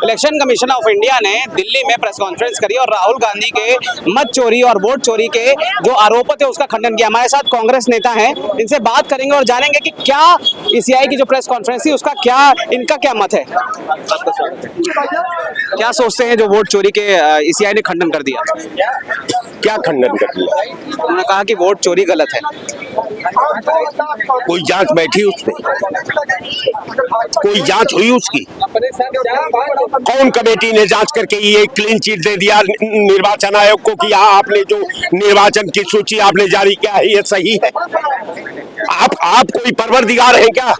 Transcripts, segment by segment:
Election commission of India ने दिल्ली में press conference करी और राहुल गांधी के मत चोरी और वोट चोरी के जो आरोप थे उसका खंडन किया। हमारे साथ कांग्रेस नेता हैं, इनसे बात करेंगे और जानेंगे कि क्या ईसीआई की जो प्रेस कॉन्फ्रेंस थी उसका इनका क्या मत है। क्या सोचते हैं जो वोट चोरी के ईसीआई ने खंडन कर दिया? क्या खंडन कर दिया? उन्होंने कहा कि वोट चोरी गलत है। कोई जांच बैठी उसमें? कोई जांच हुई उसकी? कौन कमेटी ने जांच करके ये क्लीन चिट दे दिया निर्वाचन आयोग को कि आपने जो निर्वाचन की सूची आपने जारी किया है ये सही है? आप कोई परवरदिगार हैं क्या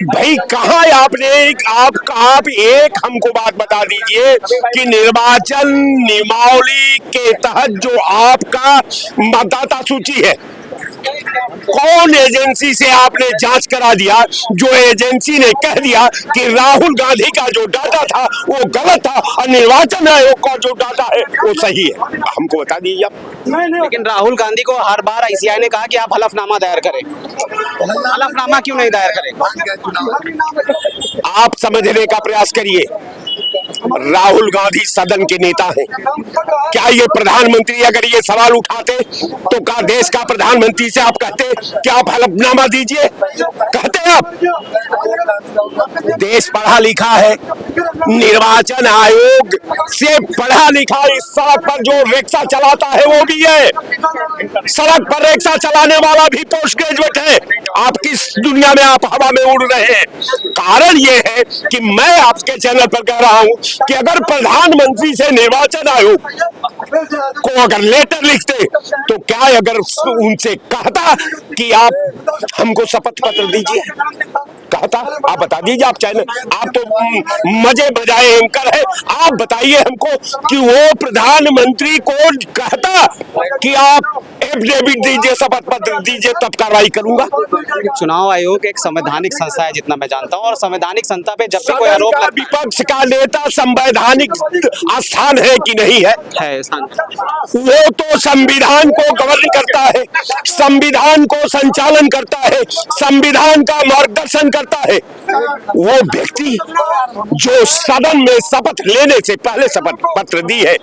भाई? कहाँ आपने आप एक हमको बात बता दीजिए कि निर्वाचन नियमावली के तहत जो आपका मतदाता सूची है कौन एजेंसी से आपने जांच करा दिया जो एजेंसी ने कह दिया कि राहुल गांधी का जो डाटा था वो गलत था और निर्वाचन आयोग का जो डाटा है वो सही है? हमको बता दीजिए आप। लेकिन राहुल गांधी को हर बार ईसीआई ने कहा कि आप हलफनामा दायर करें, हलफनामा क्यों नहीं दायर करें? आप समझने का प्रयास करिए, राहुल गांधी सदन के नेता हैं। क्या ये प्रधानमंत्री अगर ये सवाल उठाते तो क्या देश का प्रधानमंत्री से आप कहते कि आप हलफनामा दीजिए? कहते आप? देश पढ़ा लिखा है, निर्वाचन आयोग से पढ़ा लिखा इस सड़क पर जो रिक्शा चलाता है वो भी है, सड़क पर रिक्शा चलाने वाला भी पोस्ट ग्रेजुएट है। आप किस दुनिया में आप हवा में उड़ रहे हैं? कारण ये है कि मैं आपके चैनल पर कह रहा हूं कि अगर प्रधानमंत्री से निर्वाचन आयोग को अगर लेटर लिखते तो क्या अगर उनसे कहता कि आप हमको शपथ पत्र दीजिए, कहता? आप बता दीजिए, आप चैनल, आप तो मजे बजाए एंकर है, आप बताइए हमको कि वो प्रधानमंत्री को कहता कि आप एफिडेविट दीजिए, शपथ पत्र दीजिए, तब कार्रवाई करूंगा। चुनाव आयोग एक संवैधानिक संस्था है जितना मैं जानता हूँ, और संवैधानिक संस्था पे जब भी कोई आरोप लगता है, विपक्ष का नेता संवैधानिक स्थान है कि नहीं है? वो तो संविधान को गवर्न करता है, संविधान को संचालन करता है, संविधान का मार्गदर्शन करता है। वो व्यक्ति जो सदन में शपथ लेने से पहले शपथ पत्र दी है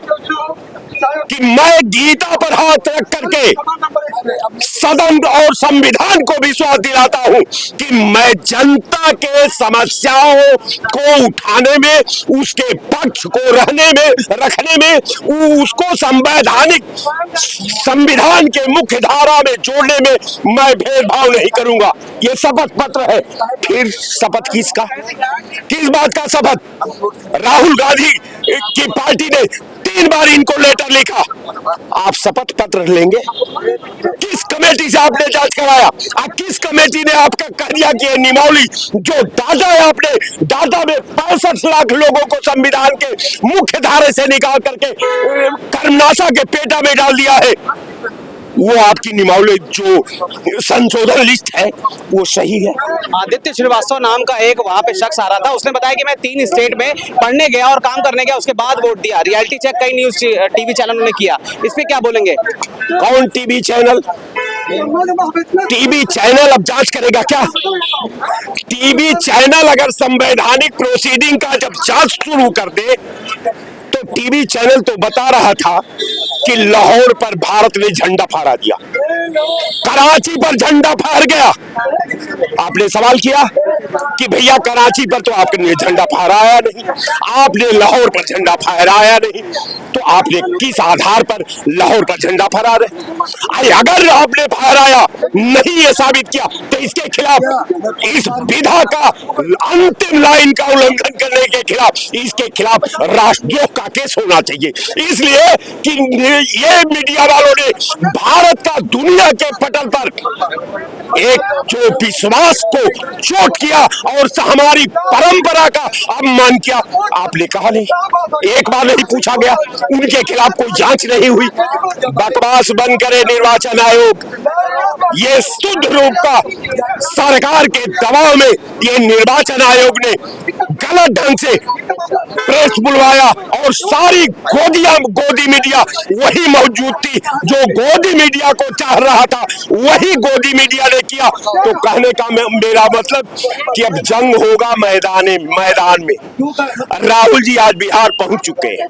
कि मैं गीता पर हाथ रख करके सदन और संविधान को विश्वास दिलाता हूं कि मैं जनता के समस्याओं को उठाने में, उसके पक्ष को रखने में, उसको संवैधानिक संविधान के मुख्य धारा में जोड़ने में मैं भेदभाव नहीं करूंगा। ये शपथ पत्र है। फिर शपथ किसका? किस बात का शपथ? राहुल गांधी की पार्टी ने 3 बार इनको लेटर लिखा। आप शपथ पत्र लेंगे? किस कमेटी से आपने जांच कराया? किस कमेटी ने आपका कह दिया कि नियमावली जो डाटा है, आपने डाटा में 65 लाख लोगों को संविधान के मुख्य धारे से निकाल करके कर्मनाशा के पेटा में डाल दिया है, वो आपकी नियमावली जो संशोधन लिस्ट है वो सही है? आदित्य श्रीवास्तव नाम का एक वहां पे शख्स आ रहा था, उसने बताया कि मैं 3 स्टेट में पढ़ने गया और काम करने गया, उसके बाद वोट दिया। रियलिटी चेक कई न्यूज टीवी चैनलों ने किया, इस पे क्या बोलेंगे? कौन टीवी चैनल? टीवी चैनल अब जांच करेगा क्या? टीवी चैनल अगर संवैधानिक प्रोसीडिंग का जब जांच शुरू कर दे तो टीवी चैनल तो बता रहा था कि लाहौर पर भारत ने झंडा फहरा दिया, कराची पर झंडा फहर गया। आपने सवाल किया कि भैया कराची पर तो आपने झंडा फहराया नहीं, आपने लाहौर पर झंडा फहराया नहीं, तो आपने किस आधार पर लाहौर पर झंडा फहरा रहे? अगर आपने फहराया नहीं ये साबित किया तो इसके खिलाफ, इस विधा का अंतिम लाइन का उल्लंघन करने के खिलाफ, इसके खिलाफ राष्ट्रद्रोह का केस होना चाहिए। इसलिए कि ये मीडिया वालों ने भारत का दुनिया के पटल पर एक जो विश्वास को चोट किया और हमारी परंपरा का अपमान किया, आपने कहा नहीं, एक बार नहीं पूछा गया, उनके खिलाफ कोई जांच नहीं हुई। बकवास बंद करे निर्वाचन आयोग। ये शुद्ध रूप का सरकार के दबाव में ये निर्वाचन आयोग ने गलत ढंग से प्रेस बुलवाया और सारी गोदी मीडिया वही मौजूद थी। जो गोदी मीडिया को चाह रहा था वही गोदी मीडिया ने किया। तो कहने का मेरा मतलब कि अब जंग होगा मैदान में। राहुल जी आज बिहार पहुंच चुके हैं।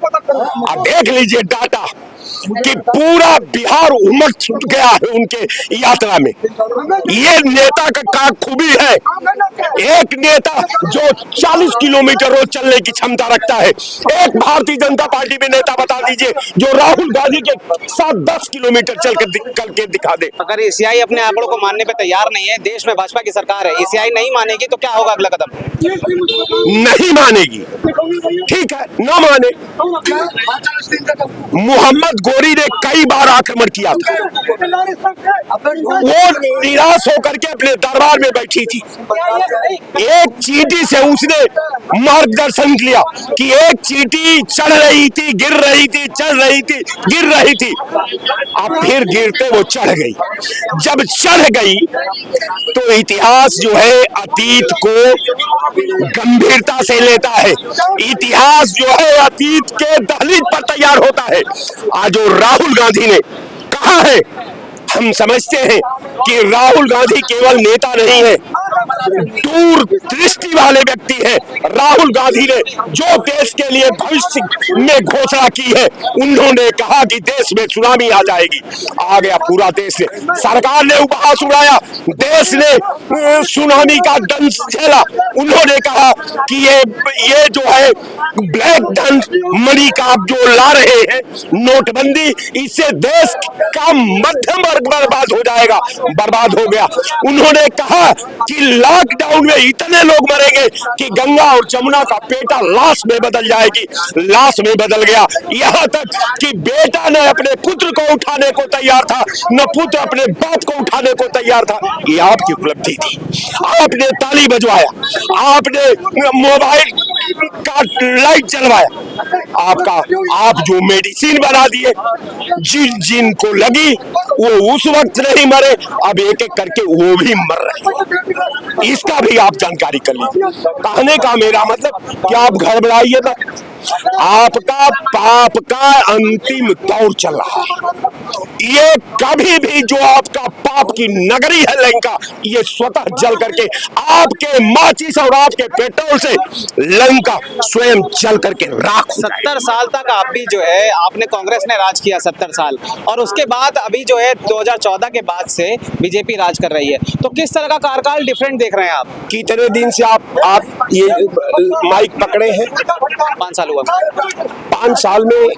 अब देख लीजिए डाटा कि पूरा बिहार उमड़ गया है उनके यात्रा में। ये नेता का खूबी है। एक नेता जो 40 किलोमीटर रोज चलने की क्षमता रखता है, एक भारतीय जनता पार्टी में नेता बता दीजिए जो राहुल गांधी के साथ 10 किलोमीटर चल के दिखा दे। अगर ईसीआई अपने आंकड़ों को मानने पे तैयार नहीं है, देश में भाजपा की सरकार है, ईसीआई नहीं मानेगी तो क्या होगा अगला कदम? नहीं मानेगी, ठीक है, ना माने। मोहम्मद गोरी ने कई बार आक्रमण किया था, वो निराश होकर के अपने दरबार में बैठी थी। एक चींटी से उसने मार्गदर्शन किया कि एक चींटी चढ़ रही थी, गिर रही थी, चढ़ रही थी, गिर रही थी। अब फिर गिरते वो चढ़ गई। जब चढ़ गई तो इतिहास जो है अतीत को गंभीरता से लेता है। इतिहास जो है अतीत के दहलीज पर तैयार होता है। आज जो राहुल गांधी ने कहा है, हम समझते हैं कि राहुल गांधी केवल नेता नहीं है, दूर दृष्टि वाले व्यक्ति है। राहुल गांधी ने जो देश के लिए भविष्य में घोषणा की है, उन्होंने कहा कि देश में सुनामी आ जाएगी। आ गया पूरा देश। सरकार ने उपहास उड़ाया, देश ने सुनामी का दंश झेला। उन्होंने कहा कि ये जो है ब्लैक धन मनी का जो ला रहे हैं नोटबंदी, इससे देश का मध्यम वर्ग बर्बाद हो जाएगा। बर्बाद हो गया। उन्होंने कहा कि लॉकडाउन में इतने लोग मरेंगे कि गंगा और जमुना का बेटा लाश में बदल जाएगी। लाश में बदल गया। यहाँ तक कि बेटा न अपने पुत्र को उठाने को तैयार था, न पुत्र अपने बाप को उठाने को तैयार था। ये आपकी उपलब्धि थी। आपने ताली बजवाया, आपने मोबाइल का लाइट जलवाया। आप जो मेडिसिन बना दिए, जिनको लगी वो उस वक्त नहीं मरे, अब एक एक करके वो भी मर रहे हैं। इसका भी आप जानकारी कर लीजिए। कहने का मेरा मतलब कि आप घबराइए ना। आपका पाप का अंतिम दौर चल रहा है। ये कभी भी जो आपका पाप की नगरी है लंका, ये स्वतः जल करके आपके माचिस और आपके पेट्रोल से लंका स्वयं जल करके राख हो जाएगी। 70 साल तक आप भी जो है, आपने कांग्रेस ने राज किया 70 साल, और उसके बाद अभी जो है 2014 के बाद से बीजेपी राज कर रही है। तो किस तरह का कार्यकाल डिफरेंट देख रहे हैं आप? कितने दिन से आप ये माइक पकड़े हैं? 5 साल हुआ। 5 साल में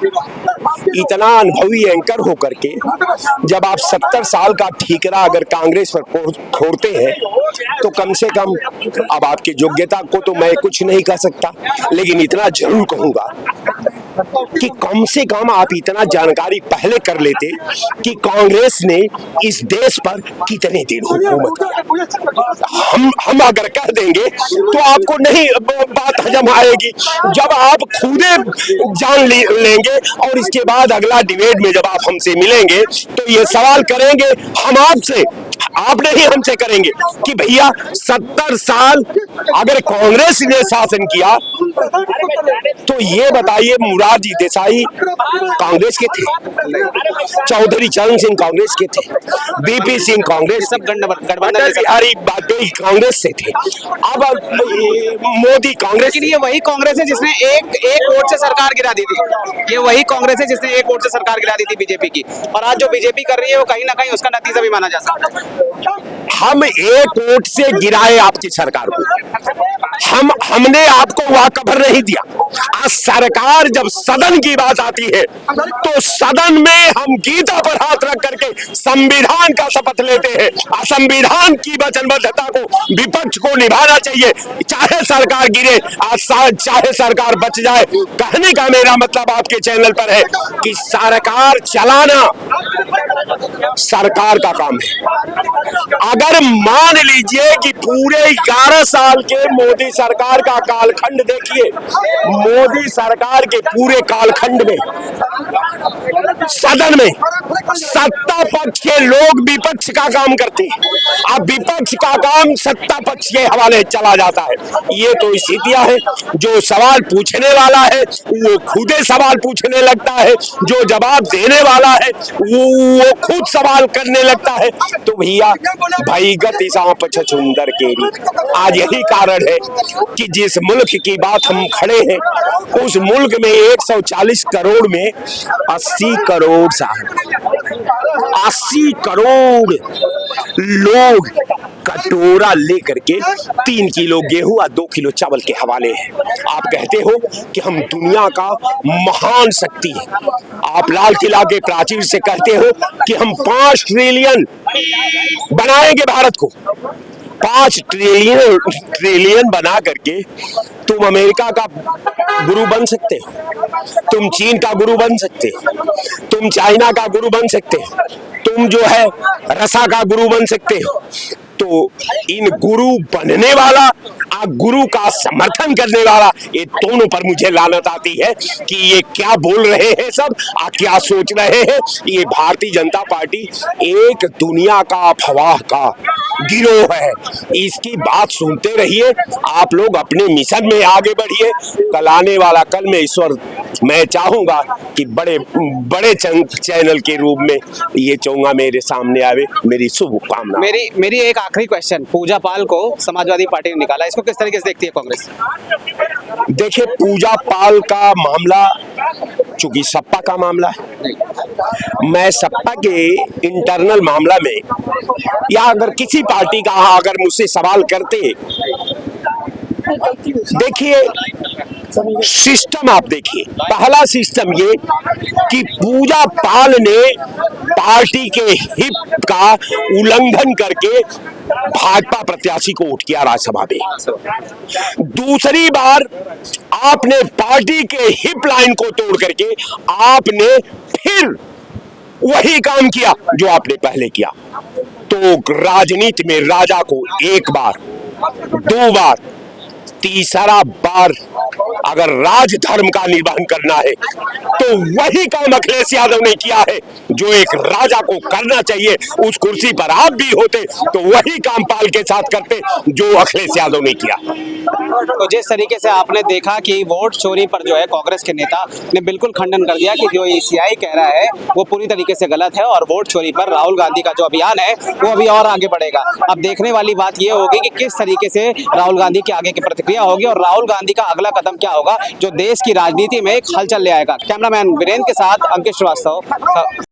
इतना अनुभवी एंकर होकर के जब आप 70 साल का ठीकरा अगर कांग्रेस पर फोड़ते हैं, तो कम से कम अब आपकी योग्यता को तो मैं कुछ नहीं कह सकता, लेकिन इतना जरूर कहूंगा कि कम से कम आप इतना जानकारी पहले कर लेते कि कांग्रेस ने इस देश पर कितने दिन हुकूमत की। हम अगर कह देंगे तो आपको नहीं बात हजम आएगी। जब आप खुदे जान लेंगे और इसके बाद अगला डिबेट में जब आप हमसे मिलेंगे तो ये सवाल करेंगे हम आपसे, आप नहीं हमसे करेंगे कि भैया 70 साल अगर कांग्रेस ने शासन किया तो ये बताइए मुरारजी देसाई कांग्रेस के थे, चौधरी चरण सिंह कांग्रेस के थे, बीपी सिंह कांग्रेस, सब गठबंधन बिहारी वाजपेयी कांग्रेस से थे। अब मोदी कांग्रेस। ये वही कांग्रेस है जिसने एक वोट से सरकार गिरा दी थी। ये वही कांग्रेस है जिसने एक वोट से सरकार गिरा दी थी बीजेपी की, और आज जो बीजेपी कर रही है वो कहीं ना कहीं उसका नतीजा भी माना जा सकता है। हम एक वोट से गिराए आपकी सरकार को, हमने आपको वह कवर नहीं दिया। आज सरकार जब सदन की बात आती है तो सदन में हम गीता पर हाथ रख करके संविधान का शपथ लेते हैं। संविधान की वचनबद्धता को विपक्ष को निभाना चाहिए, चाहे सरकार गिरे, चाहे सरकार बच जाए। कहने का मेरा मतलब आपके चैनल पर है कि सरकार चलाना सरकार का काम है। अगर मान लीजिए कि पूरे 11 साल के मोदी सरकार का कालखंड देखिए, मोदी सरकार के पूरे कालखंड में सदन में सत्ता पक्ष के लोग विपक्ष का काम करते हैं, अब विपक्ष का काम सत्ता पक्ष के हवाले चला जाता है। ये तो स्थितियां हैं। जो सवाल पूछने वाला है वो खुद सवाल पूछने लगता है, जो जवाब देने वाला है वो खुद सवाल करने लगता है। तो भैया भाईगत सांप छछूंदर केरी, आज यही कारण है कि जिस मुल्क की बात हम खड़े हैं उस मुल्क में 140 करोड़ में 80 करोड़ साहब 80 करोड़ लोग कटोरा लेकर के 3 किलो गेहूं और 2 किलो चावल के हवाले हैं। आप कहते हो कि हम दुनिया का महान शक्ति है, आप लाल किला के प्राचीर से कहते हो कि हम 5 ट्रिलियन बनाएंगे भारत को। 5 ट्रिलियन बना करके तुम अमेरिका का गुरु बन सकते हो, तुम चीन का गुरु बन सकते हो, तुम चाइना का गुरु बन सकते हो, तुम जो है रसा का गुरु बन सकते हो। तो इन गुरु बनने वाला और गुरु का समर्थन करने वाला, ये दोनों पर मुझे लानत आती है कि ये क्या बोल रहे हैं सब और क्या सोच रहे हैं। ये भारतीय जनता पार्टी एक दुनिया का अफवाह का गिरोह है। इसकी बात सुनते रहिए, आप लोग अपने मिशन में आगे बढ़िए। कल आने वाला कल में ईश्वर, मैं चाहूंगा कि बड़े बड़े चैनल के रूप में ये चौंगा मेरे सामने आवे। मेरी शुभकामना। मेरी एक आखिरी क्वेश्चन, पूजा पाल को समाजवादी पार्टी ने निकाला, इसको किस तरीके से देखती है कांग्रेस? देखिए, पूजा पाल का मामला चूंकि सपा का मामला है, मैं सपा के इंटरनल मामला में या अगर किसी पार्टी का अगर मुझसे सवाल करते, देखिए सिस्टम आप देखिए। पहला सिस्टम ये कि पूजा पाल ने पार्टी के हित का उल्लंघन करके भाजपा प्रत्याशी को वोट किया राज्यसभा में। दूसरी बार आपने पार्टी के हिप लाइन को तोड़ करके आपने फिर वही काम किया जो आपने पहले किया। तो राजनीति में राजा को एक बार, 2 बार, तीसरा बार अगर राजधर्म का निर्वहन करना है तो वही काम अखिलेश यादव ने किया है जो एक राजा को करना चाहिए। उस कुर्सी पर आप भी होते तो वही काम पाल के साथ करते जो अखिलेश यादव ने किया। तो जिस तरीके से आपने देखा कि वोट चोरी पर जो है कांग्रेस के नेता ने बिल्कुल खंडन कर दिया कि जो ईसीआई कह रहा है वो पूरी तरीके से गलत है, और वोट चोरी पर राहुल गांधी का जो अभियान है वो अभी और आगे बढ़ेगा। अब देखने वाली बात ये होगी कि किस तरीके से राहुल गांधी की आगे की प्रतिक्रिया होगी और राहुल गांधी का अगला कदम क्या होगा जो देश की राजनीति में एक हलचल ले आएगा। कैमरामैन वीरेंद्र के साथ अंकित श्रीवास्तव।